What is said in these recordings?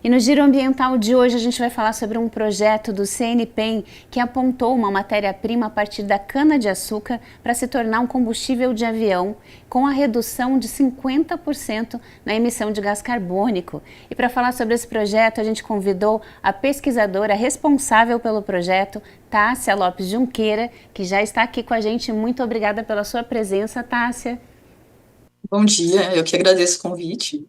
E no Giro Ambiental de hoje a gente vai falar sobre um projeto do CNPEM que apontou uma matéria-prima a partir da cana-de-açúcar para se tornar um combustível de avião com a redução de 50% na emissão de gás carbônico. E para falar sobre esse projeto a gente convidou a pesquisadora responsável pelo projeto, Tássia Lopes Junqueira, que já está aqui com a gente. Muito obrigada pela sua presença, Tássia. Bom dia, eu que agradeço o convite.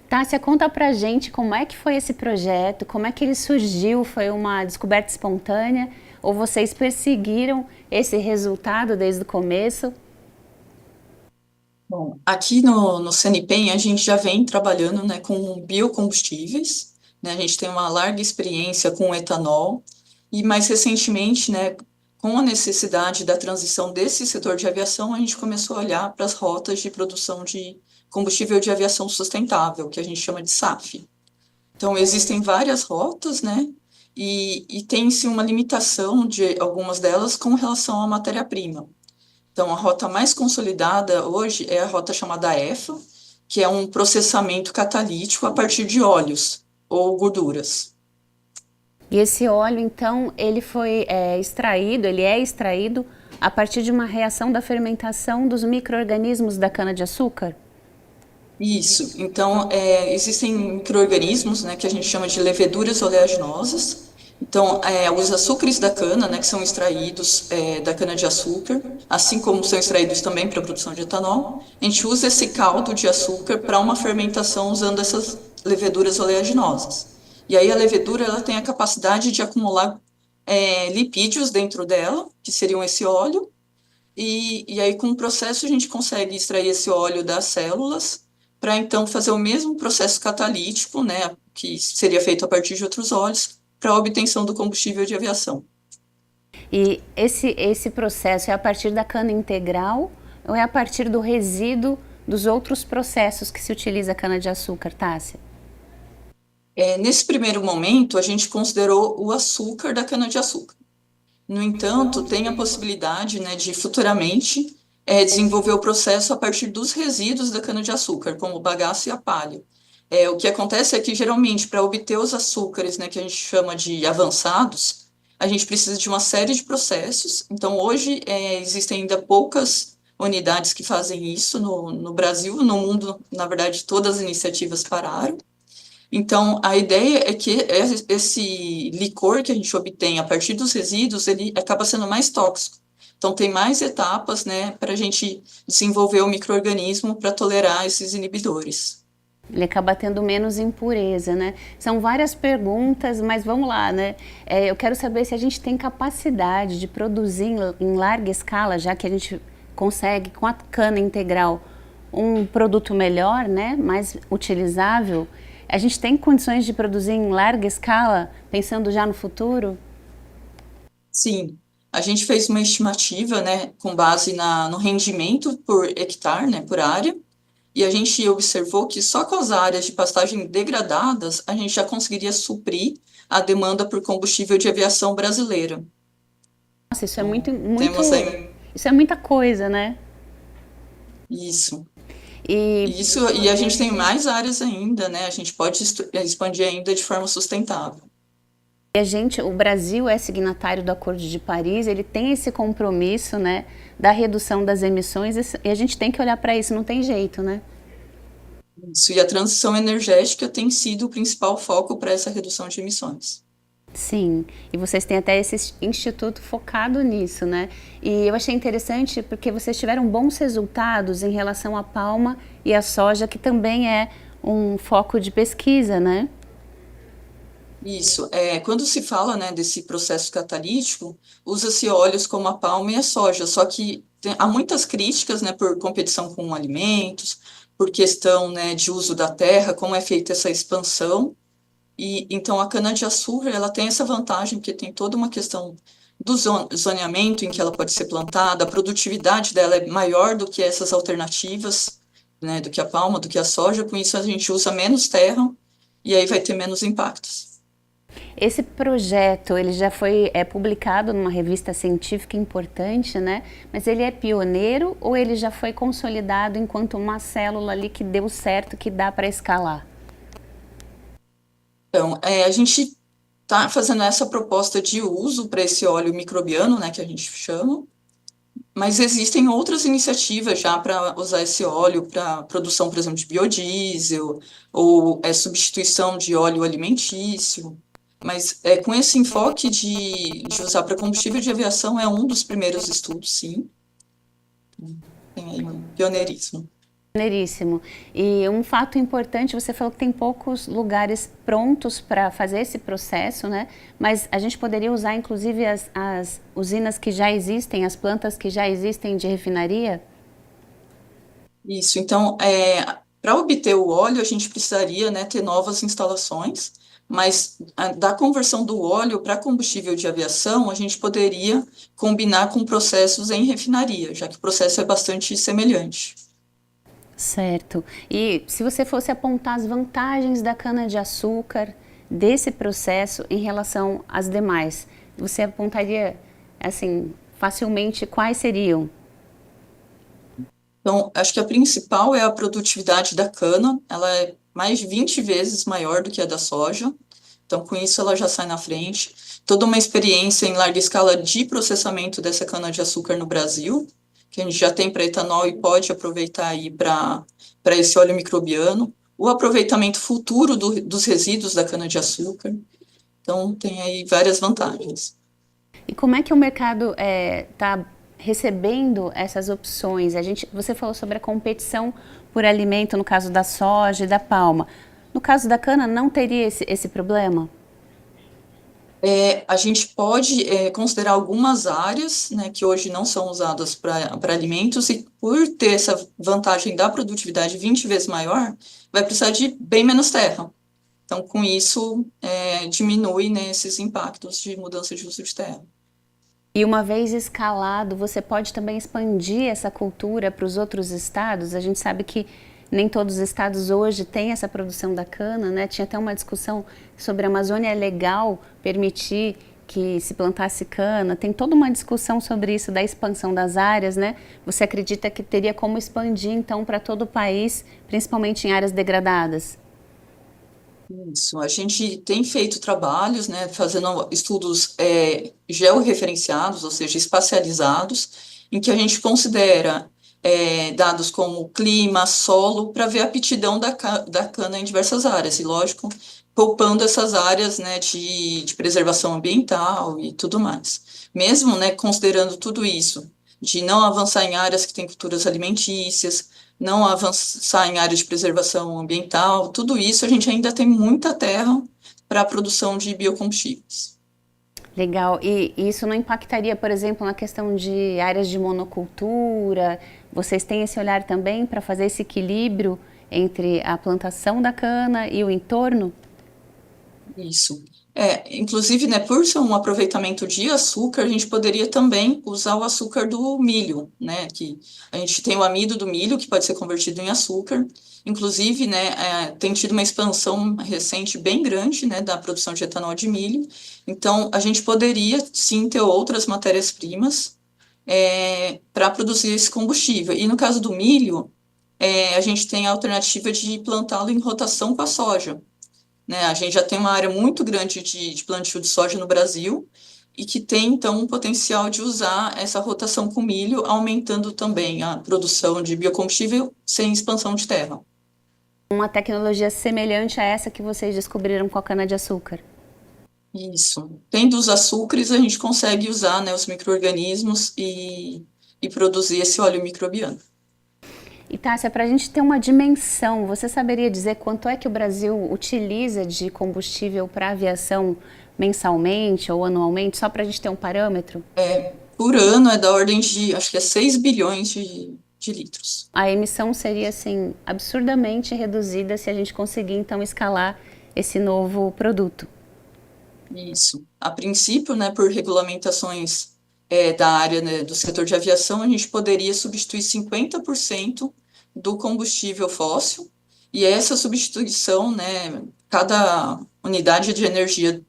Tássia, conta pra gente como é que foi esse projeto, como é que ele surgiu, foi uma descoberta espontânea ou vocês perseguiram esse resultado desde o começo? Bom, aqui no CNPEM a gente já vem trabalhando, né, com biocombustíveis, né, a gente tem uma larga experiência com etanol e mais recentemente, né, com a necessidade da transição desse setor de aviação, a gente começou a olhar para as rotas de produção de combustível de aviação sustentável, que a gente chama de SAF. Então, existem várias rotas, né, e tem-se uma limitação de algumas delas com relação à matéria-prima. Então, a rota mais consolidada hoje é a rota chamada EFA, que é um processamento catalítico a partir de óleos ou gorduras. E esse óleo, então, ele foi extraído, ele é extraído a partir de uma reação da fermentação dos micro-organismos da cana-de-açúcar? Isso. Então, existem micro-organismos, né, que a gente chama de leveduras oleaginosas. Então, os açúcares da cana, né, que são extraídos da cana-de-açúcar, assim como são extraídos também para a produção de etanol, a gente usa esse caldo de açúcar para uma fermentação usando essas leveduras oleaginosas. E aí a levedura ela tem a capacidade de acumular lipídios dentro dela, que seriam esse óleo, e aí, com o processo, a gente consegue extrair esse óleo das células para então fazer o mesmo processo catalítico, né, que seria feito a partir de outros óleos, para a obtenção do combustível de aviação. E esse processo é a partir da cana integral ou é a partir do resíduo dos outros processos que se utiliza a cana-de-açúcar, Tássia? Nesse primeiro momento, a gente considerou o açúcar da cana-de-açúcar. No entanto, tem a possibilidade, né, de futuramente desenvolver o processo a partir dos resíduos da cana-de-açúcar, como o bagaço e a palha. O que acontece é que, geralmente, para obter os açúcares, né, que a gente chama de avançados, a gente precisa de uma série de processos. Então, hoje, existem ainda poucas unidades que fazem isso no Brasil. No mundo, na verdade, todas as iniciativas pararam. Então, a ideia é que esse licor que a gente obtém a partir dos resíduos, ele acaba sendo mais tóxico. Então, tem mais etapas, né, para a gente desenvolver o micro-organismo para tolerar esses inibidores. Ele acaba tendo menos impureza, né? São várias perguntas, mas vamos lá, né? Eu quero saber se a gente tem capacidade de produzir em larga escala, já que a gente consegue, com a cana integral, um produto melhor, né? Mais utilizável. A gente tem condições de produzir em larga escala, pensando já no futuro? Sim, a gente fez uma estimativa, né, com base no rendimento por hectare, né, por área, e a gente observou que só com as áreas de pastagem degradadas a gente já conseguiria suprir a demanda por combustível de aviação brasileira. Nossa, isso é Então, muito, muito, temos aí isso é muita coisa, né? isso. E E a gente tem mais áreas ainda, né? A gente pode expandir ainda de forma sustentável. o Brasil é signatário do Acordo de Paris, ele tem esse compromisso, né, da redução das emissões e a gente tem que olhar para isso, não tem jeito, né? Isso, e a transição energética tem sido o principal foco para essa redução de emissões. Sim, e vocês têm até esse instituto focado nisso, né? E eu achei interessante porque vocês tiveram bons resultados em relação à palma e à soja, que também é um foco de pesquisa, né? Isso, quando se fala, né, desse processo catalítico, usa-se óleos como a palma e a soja, só que há muitas críticas, né, por competição com alimentos, por questão, né, de uso da terra, como é feita essa expansão. E então a cana-de-açúcar ela tem essa vantagem porque tem toda uma questão do zoneamento em que ela pode ser plantada, a produtividade dela é maior do que essas alternativas, né, do que a palma, do que a soja, com isso a gente usa menos terra e aí vai ter menos impactos. Esse projeto, ele já foi publicado numa revista científica importante, né? Mas ele é pioneiro ou ele já foi consolidado enquanto uma célula ali que deu certo, que dá para escalar? Então, a gente está fazendo essa proposta de uso para esse óleo microbiano, né, que a gente chama, mas existem outras iniciativas já para usar esse óleo para produção, por exemplo, de biodiesel ou substituição de óleo alimentício. Mas com esse enfoque de usar para combustível de aviação é um dos primeiros estudos, sim. Tem aí um pioneirismo. Maneiríssimo. E um fato importante, você falou que tem poucos lugares prontos para fazer esse processo, né? Mas a gente poderia usar, inclusive, as usinas que já existem, as plantas que já existem de refinaria? Isso, então, para obter o óleo, a gente precisaria, né, ter novas instalações, mas da conversão do óleo para combustível de aviação, a gente poderia combinar com processos em refinaria, já que o processo é bastante semelhante. Certo. E se você fosse apontar as vantagens da cana-de-açúcar desse processo em relação às demais, você apontaria, assim, facilmente quais seriam? Então, acho que a principal é a produtividade da cana, ela é mais de 20 vezes maior do que a da soja, então com isso ela já sai na frente. Toda uma experiência em larga escala de processamento dessa cana-de-açúcar no Brasil, que a gente já tem para etanol e pode aproveitar aí para esse óleo microbiano, o aproveitamento futuro dos resíduos da cana-de-açúcar, então tem aí várias vantagens. E como é que o mercado está recebendo essas opções? Você falou sobre a competição por alimento no caso da soja e da palma. No caso da cana, não teria esse problema? A gente pode considerar algumas áreas, né, que hoje não são usadas para alimentos, e por ter essa vantagem da produtividade 20 vezes maior, vai precisar de bem menos terra. Então, com isso, diminui, né, esses impactos de mudança de uso de terra. E uma vez escalado, você pode também expandir essa cultura para os outros estados? A gente sabe que nem todos os estados hoje têm essa produção da cana, né? Tinha até uma discussão sobre a Amazônia é legal permitir que se plantasse cana. Tem toda uma discussão sobre isso, da expansão das áreas, né? Você acredita que teria como expandir, então, para todo o país, principalmente em áreas degradadas? Isso, a gente tem feito trabalhos, né, fazendo estudos georreferenciados, ou seja, espacializados, em que a gente considera dados como clima, solo, para ver a aptidão da cana em diversas áreas, e lógico, poupando essas áreas, né, de preservação ambiental e tudo mais. Mesmo, né, considerando tudo isso, de não avançar em áreas que têm culturas alimentícias, não avançar em áreas de preservação ambiental, tudo isso a gente ainda tem muita terra para a produção de biocombustíveis. Legal. E isso não impactaria, por exemplo, na questão de áreas de monocultura? Vocês têm esse olhar também para fazer esse equilíbrio entre a plantação da cana e o entorno? Isso. Inclusive, né, por ser um aproveitamento de açúcar, a gente poderia também usar o açúcar do milho, né, que a gente tem o amido do milho, que pode ser convertido em açúcar. Inclusive, né, tem tido uma expansão recente bem grande, né, da produção de etanol de milho. Então, a gente poderia, sim, ter outras matérias-primas para produzir esse combustível. E no caso do milho, a gente tem a alternativa de plantá-lo em rotação com a soja, né? A gente já tem uma área muito grande de plantio de soja no Brasil e que tem, então, um potencial de usar essa rotação com milho, aumentando também a produção de biocombustível sem expansão de terra. Uma tecnologia semelhante a essa que vocês descobriram com a cana-de-açúcar. Isso. Tendo os açúcares, a gente consegue usar, né, os micro-organismos e produzir esse óleo microbiano. E Tássia, para a gente ter uma dimensão, você saberia dizer quanto é que o Brasil utiliza de combustível para aviação mensalmente ou anualmente, só para a gente ter um parâmetro? Por ano é da ordem de, acho que é 6 bilhões de litros. A emissão seria, assim, absurdamente reduzida se a gente conseguir, então, escalar esse novo produto. Isso. A princípio, né, por regulamentações da área, né, do setor de aviação, a gente poderia substituir 50% do combustível fóssil, e essa substituição, né, cada unidade de energia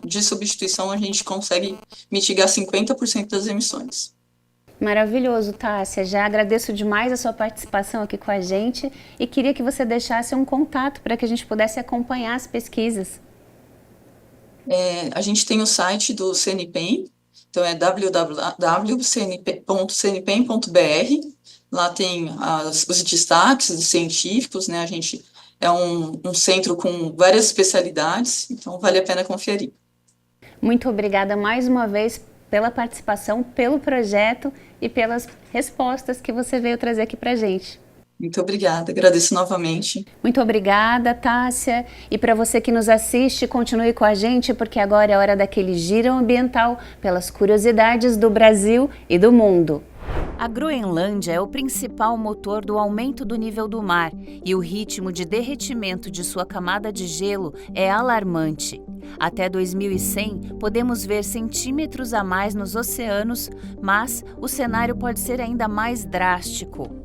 de substituição, a gente consegue mitigar 50% das emissões. Maravilhoso, Tássia. Já agradeço demais a sua participação aqui com a gente e queria que você deixasse um contato para que a gente pudesse acompanhar as pesquisas. A gente tem o site do CNPEM, então é www.cnpen.br. Lá tem os destaques científicos, né? A gente é um centro com várias especialidades, então vale a pena conferir. Muito obrigada mais uma vez pela participação, pelo projeto e pelas respostas que você veio trazer aqui para a gente. Muito obrigada, agradeço novamente. Muito obrigada, Tássia. E para você que nos assiste, continue com a gente, porque agora é hora daquele giro ambiental pelas curiosidades do Brasil e do mundo. A Groenlândia é o principal motor do aumento do nível do mar e o ritmo de derretimento de sua camada de gelo é alarmante. Até 2100, podemos ver centímetros a mais nos oceanos, mas o cenário pode ser ainda mais drástico.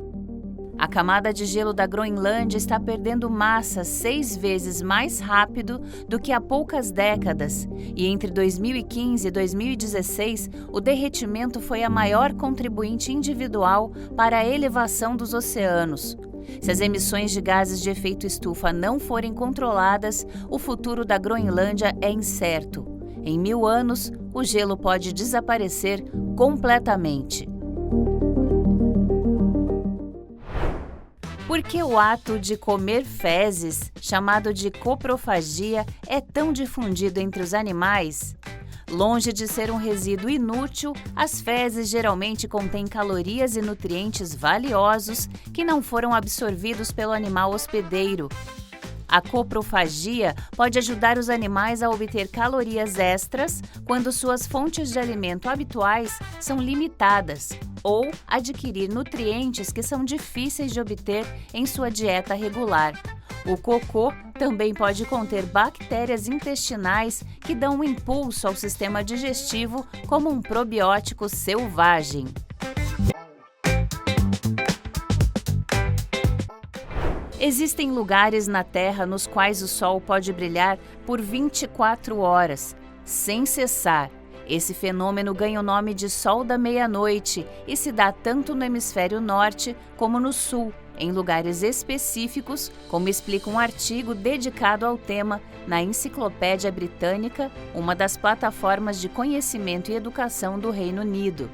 A camada de gelo da Groenlândia está perdendo massa 6 vezes mais rápido do que há poucas décadas, e entre 2015 e 2016, o derretimento foi a maior contribuinte individual para a elevação dos oceanos. Se as emissões de gases de efeito estufa não forem controladas, o futuro da Groenlândia é incerto. Em 1000 anos, o gelo pode desaparecer completamente. Por que o ato de comer fezes, chamado de coprofagia, é tão difundido entre os animais? Longe de ser um resíduo inútil, as fezes geralmente contêm calorias e nutrientes valiosos que não foram absorvidos pelo animal hospedeiro. A coprofagia pode ajudar os animais a obter calorias extras quando suas fontes de alimento habituais são limitadas, ou adquirir nutrientes que são difíceis de obter em sua dieta regular. O cocô também pode conter bactérias intestinais que dão um impulso ao sistema digestivo como um probiótico selvagem. Existem lugares na Terra nos quais o Sol pode brilhar por 24 horas, sem cessar. Esse fenômeno ganha o nome de Sol da Meia-Noite e se dá tanto no hemisfério norte como no sul, em lugares específicos, como explica um artigo dedicado ao tema na Enciclopédia Britânica, uma das plataformas de conhecimento e educação do Reino Unido.